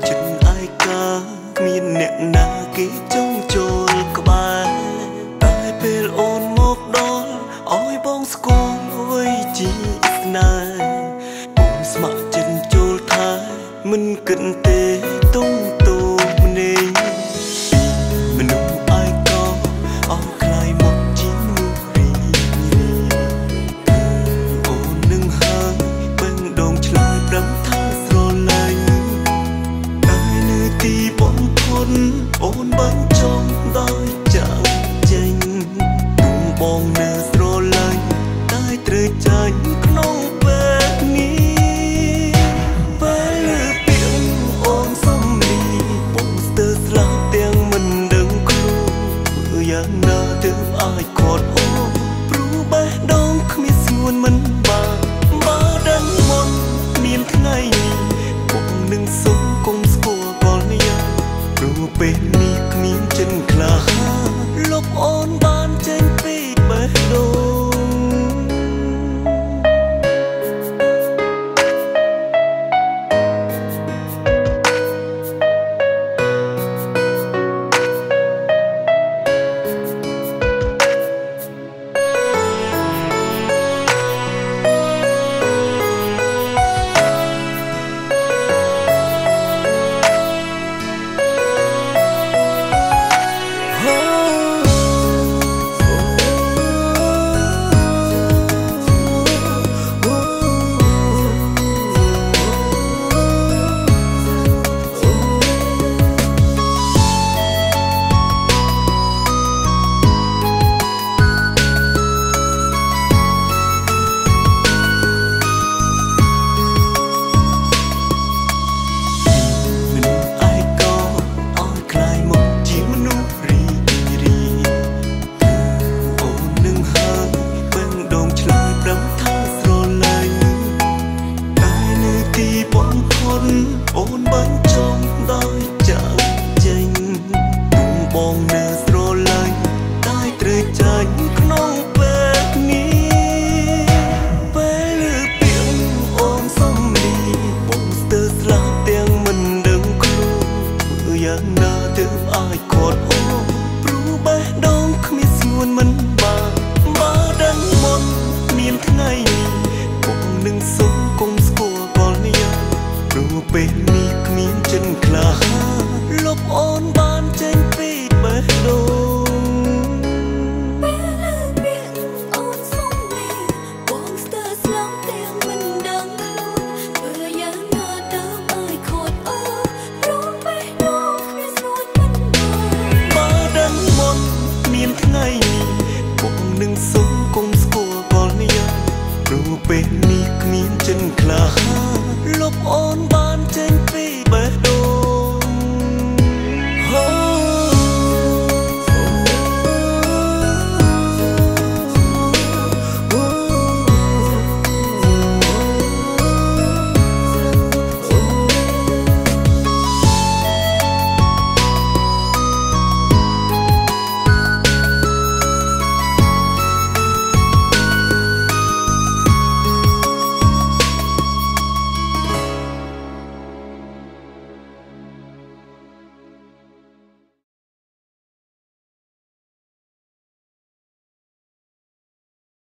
chân ai ca miền nẹt na ký trong chônក្បែរ តែពេលអូនមកដល់ឲ្យបងស្គាល់អ្វីជាស្នេហ៍អូនស្ម័គ្រចិត្តចូលថែមិនគិតទេទុំតូម្នេញមនុស្សអាយក៏អស់ខ្លាយមកជាមនុស្សរីអូននឹងហើយបេះដូងឆ្លើយដឹងថាស្រឡាញ់តែនៅទីបំផុតអូនបាញ់ចង់ដោយចាក់ចេញបងនៅស្រឡាញ់តែត្រូវចាញ់ក្នុងពេលនេះពេលលើពីអូនសំលីបងស្ទើរស្លាប់ទាំងមិនដឹងខ្លួនយ៉ាងណាទើបអាចខត់អូនព្រោះបេះដូងគ្មានស្ងួនមិនបានបើដឹងមុនមានថ្ងៃនេះបងនឹងសុំគុំស្គាល់កលយ៉ាងព្រោះពេលនេះគ្មានចិនក្លាលុបអូនបានចេញពីបេះដូងអូនបាញ់ចង់ដោយចាក់ចេញបងនៅស្រឡាញ់តែត្រូវចាញ់ក្នុងពេលនេះពេលពីអូនសំលីបងស្ទើរស្លាប់ទាំងមិនដឹងខ្លួនយ៉ាងណាទើបអាចខត់អូនព្រោះបេះដូងគ្មានស្ងួនមិនបានបើដឹងមុនមានថ្ងៃនេះបងនឹងសុំគុំស្គាល់កលយ៉ាងព្រោះពេលនេះគ្មានចិនក្លាលុបអូនបានចេញពីបេះដូងពេលលើពីអូនសំលីបងស្ទើរស្លាប់ទាំងមិនដឹងខ្លួនធ្វើយ៉ាងណាទៅឲ្យខូចអូនព្រោះបេះដូងគ្មានស្រួលមិនបើដឹងមុនមានថ្ងៃនេះបងនឹងសុំគុំស្គាល់កលយ៉ាងព្រោះពេលនេះគ្មានចិនក្លាលុបអូនបានចេញពី